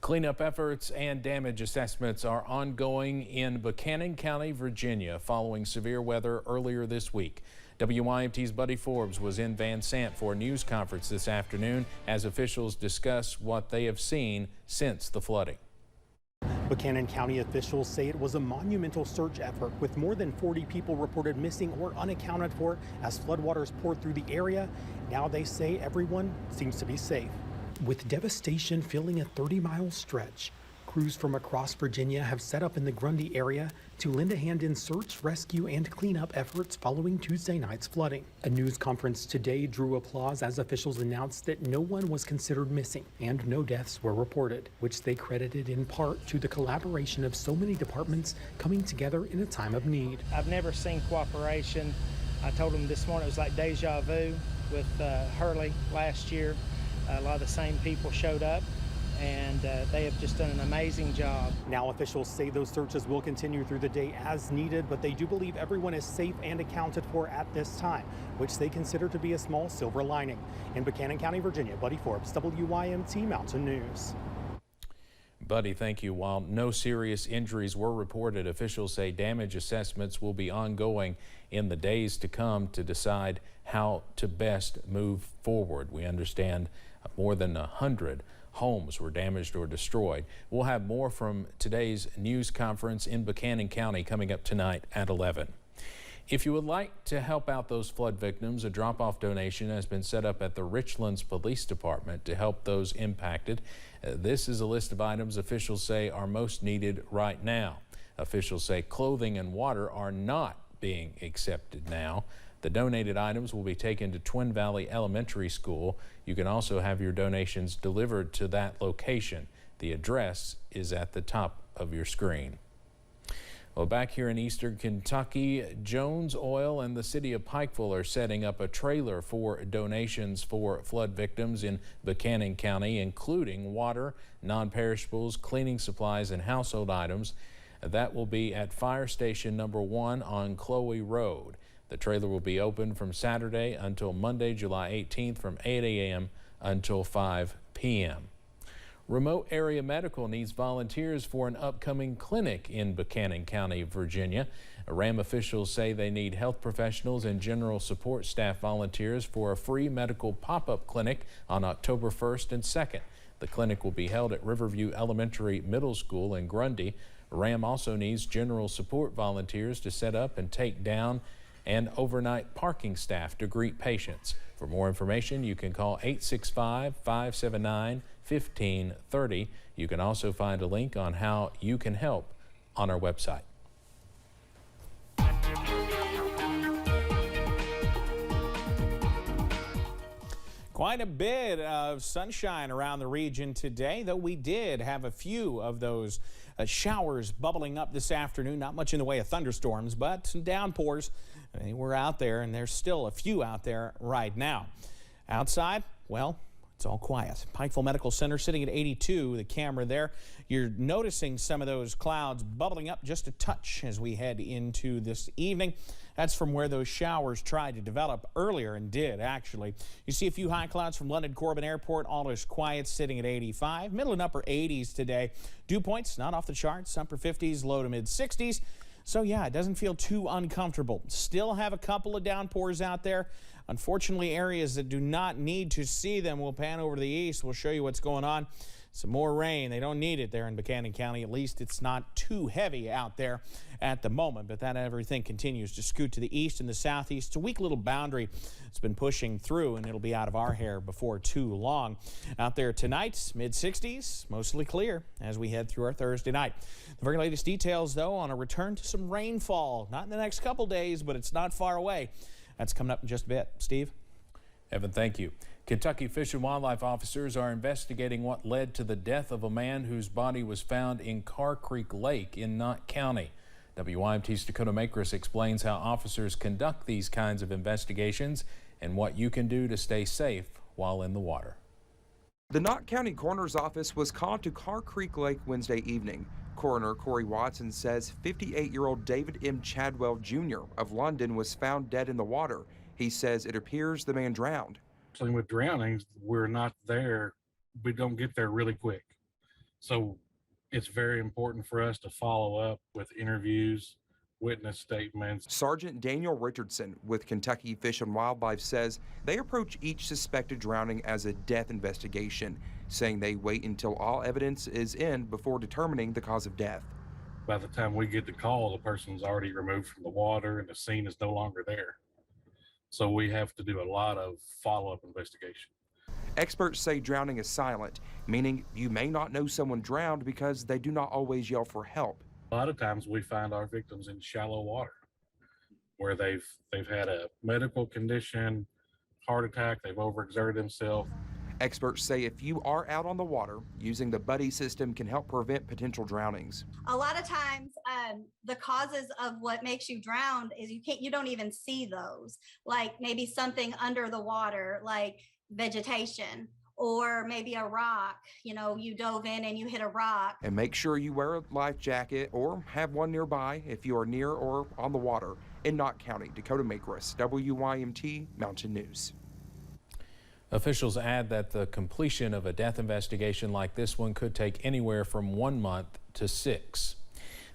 Cleanup efforts and damage assessments are ongoing in Buchanan County, Virginia, following severe weather earlier this week. WYMT's Buddy Forbes was in Van Sant for a news conference this afternoon as officials discuss what they have seen since the flooding. Buchanan County officials say it was a monumental search effort with more than 40 people reported missing or unaccounted for as floodwaters poured through the area. Now they say everyone seems to be safe. With devastation filling a 30-mile stretch, crews from across Virginia have set up in the Grundy area to lend a hand in search, rescue, and cleanup efforts following Tuesday night's flooding. A news conference today drew applause as officials announced that no one was considered missing and no deaths were reported, which they credited in part to the collaboration of so many departments coming together in a time of need. I've never seen cooperation. I told them this morning it was like deja vu with Hurley last year. A lot of the same people showed up, and they have just done an amazing job. Now officials say those searches will continue through the day as needed, but they do believe everyone is safe and accounted for at this time, which they consider to be a small silver lining. In Buchanan County, Virginia, Buddy Forbes, WYMT Mountain News. Buddy, thank you. While no serious injuries were reported, officials say damage assessments will be ongoing in the days to come to decide how to best move forward. We understand more than 100 homes were damaged or destroyed. We'll have more from today's news conference in Buchanan County coming up tonight at 11. If you would like to help out those flood victims, a drop-off donation has been set up at the Richmond Police Department to help those impacted. This is a list of items officials say are most needed right now. Officials say clothing and water are not being accepted now. The donated items will be taken to Twin Valley Elementary School. You can also have your donations delivered to that location. The address is at the top of your screen. Well, back here in eastern Kentucky, Jones Oil and the city of Pikeville are setting up a trailer for donations for flood victims in Buchanan County, including water, non-perishables, cleaning supplies, and household items. That will be at Fire Station number 1 on Chloe Road. The trailer will be open from Saturday until Monday, July 18th from 8 a.m. until 5 p.m. Remote Area Medical needs volunteers for an upcoming clinic in Buchanan County, Virginia. RAM officials say they need health professionals and general support staff volunteers for a free medical pop-up clinic on October 1st and 2nd. The clinic will be held at Riverview Elementary Middle School in Grundy. RAM also needs general support volunteers to set up and take down and overnight parking staff to greet patients. For more information, you can call 865-579-1530. You can also find a link on how you can help on our website. Quite a bit of sunshine around the region today, though we did have a few of those showers bubbling up this afternoon. Not much in the way of thunderstorms, but some downpours. They were out there, and there's still a few out there right now. Outside, well, it's all quiet. Pikeville Medical Center sitting at 82, the camera there. You're noticing some of those clouds bubbling up just a touch as we head into this evening. That's from where those showers tried to develop earlier and did, actually. You see a few high clouds from London Corbin Airport. All is quiet, sitting at 85. Middle and upper 80s today. Dew points not off the charts. Upper 50s, low to mid 60s. So, yeah, it doesn't feel too uncomfortable. Still have a couple of downpours out there. Unfortunately, areas that do not need to see them. We'll pan over to the east. We'll show you what's going on. Some more rain. They don't need it there in Buchanan County. At least it's not too heavy out there at the moment. But that everything continues to scoot to the east and the southeast. It's a weak little boundary. It's been pushing through, and it'll be out of our hair before too long. Out there tonight, mid-60s, mostly clear as we head through our Thursday night. The very latest details, though, on a return to some rainfall. Not in the next couple days, but it's not far away. That's coming up in just a bit. Steve? Evan, thank you. Kentucky Fish and Wildlife officers are investigating what led to the death of a man whose body was found in Carr Creek Lake in Knott County. WYMT's Dakota Makris explains how officers conduct these kinds of investigations and what you can do to stay safe while in the water. The Knott County Coroner's Office was called to Carr Creek Lake Wednesday evening. Coroner Corey Watson says 58-year-old David M. Chadwell Jr. of London was found dead in the water. He says it appears the man drowned. With drownings, we're not there. We don't get there really quick. So it's very important for us to follow up with interviews, witness statements. Sergeant Daniel Richardson with Kentucky Fish and Wildlife says they approach each suspected drowning as a death investigation, saying they wait until all evidence is in before determining the cause of death. By the time we get the call, the person's already removed from the water and the scene is no longer there. So we have to do a lot of follow-up investigation. Experts say drowning is silent, meaning you may not know someone drowned because they do not always yell for help. A lot of times we find our victims in shallow water where they've had a medical condition, heart attack, they've overexerted themselves. Experts say if you are out on the water, using the buddy system can help prevent potential drownings. A lot of times, the causes of what makes you drown is you don't even see those, like maybe something under the water, like vegetation, or maybe a rock. You dove in and you hit a rock. And make sure you wear a life jacket or have one nearby if you are near or on the water. In Knott County, Dakota Makris, WYMT Mountain News. Officials add that the completion of a death investigation like this one could take anywhere from 1 month to 6.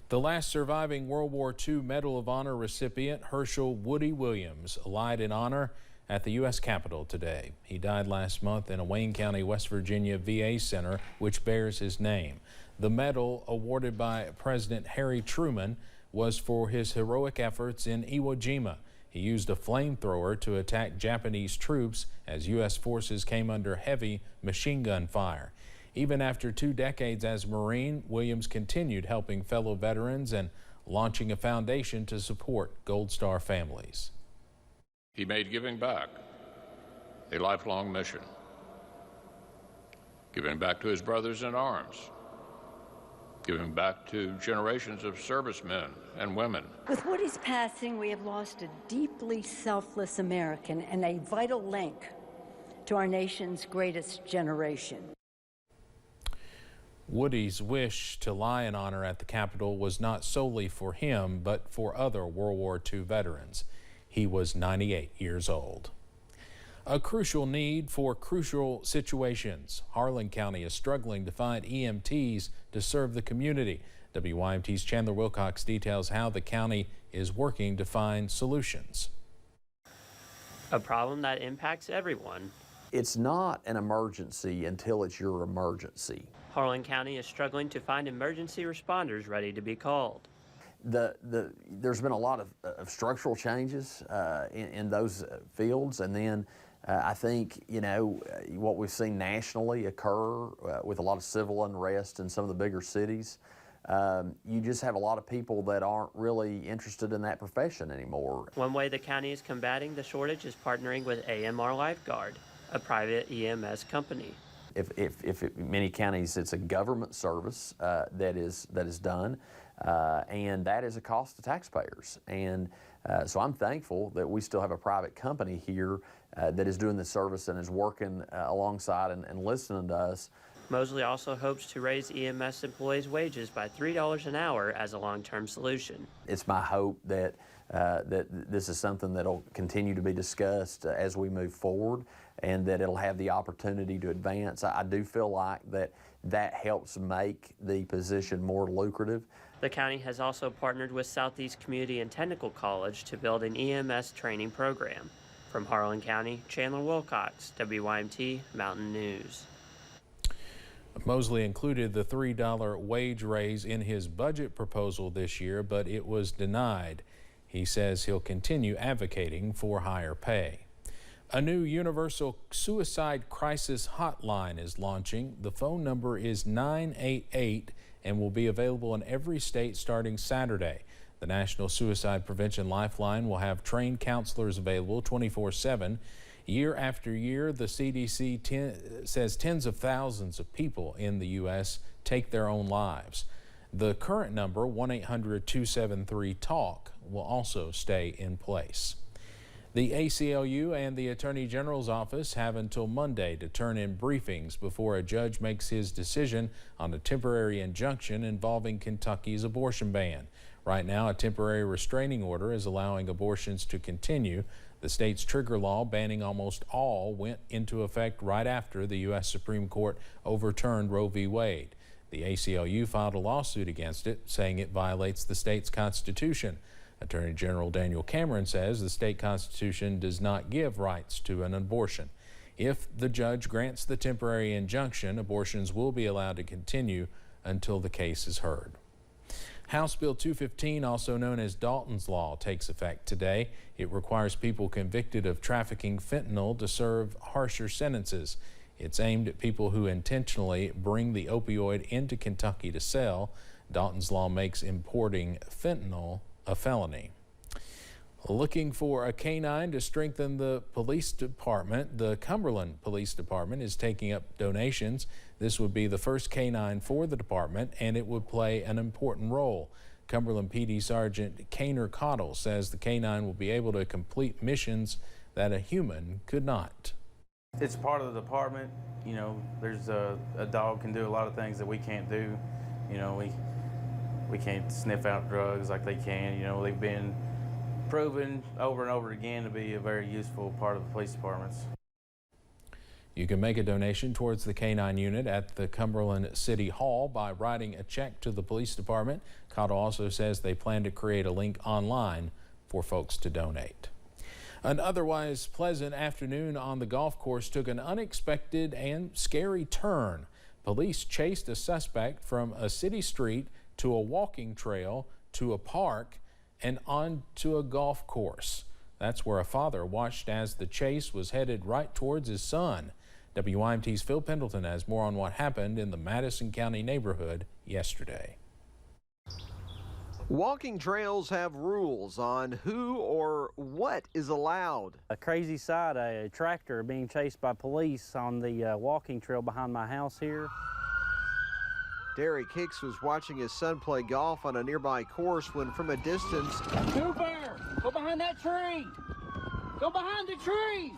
The last surviving World War II Medal of Honor recipient, Herschel Woody Williams, lied in honor at the U.S. Capitol today. He died last month in a Wayne County, West Virginia VA center, which bears his name. The medal, awarded by President Harry Truman, was for his heroic efforts in Iwo Jima. He used a flamethrower to attack Japanese troops as U.S. forces came under heavy machine gun fire. Even after 2 decades as Marine, Williams continued helping fellow veterans and launching a foundation to support Gold Star families. He made giving back a lifelong mission, giving back to his brothers in arms, giving back to generations of servicemen and women. With Woody's passing, we have lost a deeply selfless American and a vital link to our nation's greatest generation. Woody's wish to lie in honor at the Capitol was not solely for him, but for other World War II veterans. He was 98 years old. A crucial need for crucial situations. Harlan County is struggling to find EMTs to serve the community. WYMT's Chandler Wilcox details how the county is working to find solutions. A problem that impacts everyone. It's not an emergency until it's your emergency. Harlan County is struggling to find emergency responders ready to be called. There's been a lot of structural changes in those fields, and then I think, what we've seen nationally occur with a lot of civil unrest in some of the bigger cities, you just have a lot of people that aren't really interested in that profession anymore. One way the county is combating the shortage is partnering with AMR Lifeguard, a private EMS company. Many counties, it's a government service that is done, and that is a cost to taxpayers. And so I'm thankful that we still have a private company here that is doing the service and is working alongside and listening to us. Mosley also hopes to raise EMS employees' wages by $3 an hour as a long-term solution. It's my hope that this is something that will continue to be discussed as we move forward, and that it'll have the opportunity to advance. I do feel like that helps make the position more lucrative. The county has also partnered with Southeast Community and Technical College to build an EMS training program. From Harlan County, Chandler Wilcox, WYMT Mountain News. Mosley included the $3 wage raise in his budget proposal this year, but it was denied. He says he'll continue advocating for higher pay. A new universal suicide crisis hotline is launching. The phone number is 988 and will be available in every state starting Saturday. The National Suicide Prevention Lifeline will have trained counselors available 24/7. Year after year, the CDC says tens of thousands of people in the U.S. take their own lives. The current number, 1-800-273-TALK, will also stay in place. The ACLU and the Attorney General's office have until Monday to turn in briefings before a judge makes his decision on a temporary injunction involving Kentucky's abortion ban. Right now, a temporary restraining order is allowing abortions to continue. The state's trigger law banning almost all went into effect right after the U.S. Supreme Court overturned Roe v. Wade. The ACLU filed a lawsuit against it, saying it violates the state's constitution. Attorney General Daniel Cameron says the state constitution does not give rights to an abortion. If the judge grants the temporary injunction, abortions will be allowed to continue until the case is heard. House Bill 215, also known as Dalton's Law, takes effect today. It requires people convicted of trafficking fentanyl to serve harsher sentences. It's aimed at people who intentionally bring the opioid into Kentucky to sell. Dalton's Law makes importing fentanyl a felony. Looking for a canine to strengthen the police department, the Cumberland Police Department is taking up donations. This would be the first canine for the department, and it would play an important role. Cumberland PD Sergeant Kaner Cottle says the canine will be able to complete missions that a human could not. It's part of the department. You know, there's a dog can do a lot of things that we can't do. You know, we can't sniff out drugs like they can. You know, they've been proven over and over again to be a very useful part of the police departments. You can make a donation towards the canine unit at the Cumberland City Hall by writing a check to the police department. Cottle also says they plan to create a link online for folks to donate. An otherwise pleasant afternoon on the golf course took an unexpected and scary turn. Police chased a suspect from a city street to a walking trail to a park and onto a golf course. That's where a father watched as the chase was headed right towards his son. WYMT's Phil Pendleton has more on what happened in the Madison County neighborhood yesterday. Walking trails have rules on who or what is allowed. A crazy sight, a tractor being chased by police on the walking trail behind my house here. Derek Hicks was watching his son play golf on a nearby course when from a distance, Cooper, go behind that tree! Go behind the tree!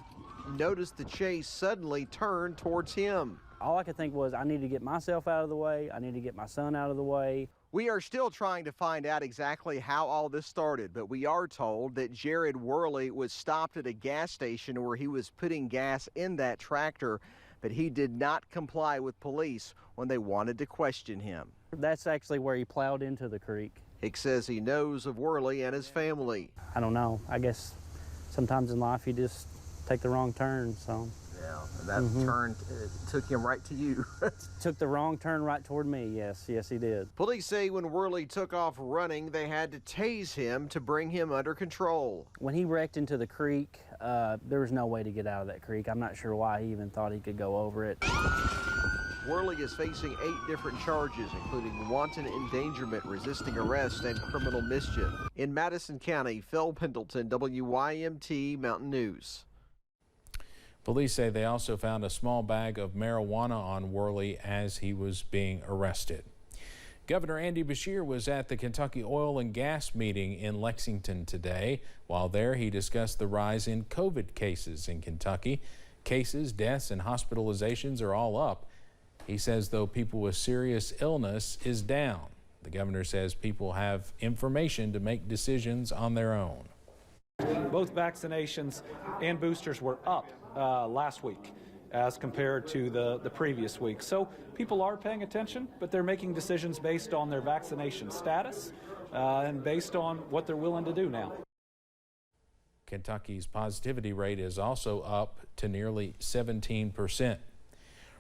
Noticed the chase suddenly turned towards him. All I could think was, I need to get myself out of the way. I need to get my son out of the way. We are still trying to find out exactly how all this started, but we are told that Jared Worley was stopped at a gas station where he was putting gas in that tractor, but he did not comply with police when they wanted to question him. That's actually where he plowed into the creek. Hicks says he knows of Worley and his family. I don't know. I guess sometimes in life you just take the wrong turn, so. Yeah, that turn took him right to you. Took the wrong turn right toward me, yes, he did. Police say when Worley took off running, they had to tase him to bring him under control. When he wrecked into the creek, there was no way to get out of that creek. I'm not sure why he even thought he could go over it. Worley is facing 8 different charges, including wanton endangerment, resisting arrest, and criminal mischief. In Madison County, Phil Pendleton, WYMT Mountain News. Police say they also found a small bag of marijuana on Worley as he was being arrested. Governor Andy Beshear was at the Kentucky Oil and Gas meeting in Lexington today. While there, he discussed the rise in COVID cases in Kentucky. Cases, deaths, and hospitalizations are all up. He says, though, people with serious illness is down. The governor says people have information to make decisions on their own. Both vaccinations and boosters were up last week as compared to the previous week. So people are paying attention, but they're making decisions based on their vaccination status and based on what they're willing to do now. Kentucky's positivity rate is also up to nearly 17%.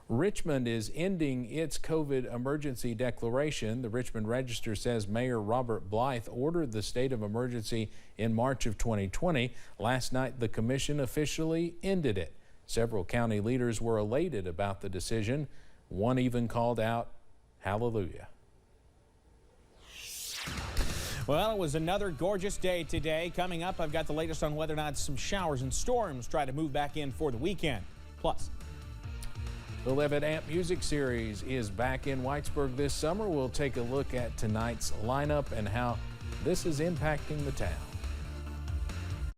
Richmond is ending its COVID emergency declaration. The Richmond Register says Mayor Robert Blythe ordered the state of emergency in March of 2020. Last night, the commission officially ended it. Several county leaders were elated about the decision. One even called out, "Hallelujah." Well, it was another gorgeous day today. Coming up, I've got the latest on whether or not some showers and storms try to move back in for the weekend. Plus, the Levitt Amp Music Series is back in Whitesburg this summer. We'll take a look at tonight's lineup and how this is impacting the town.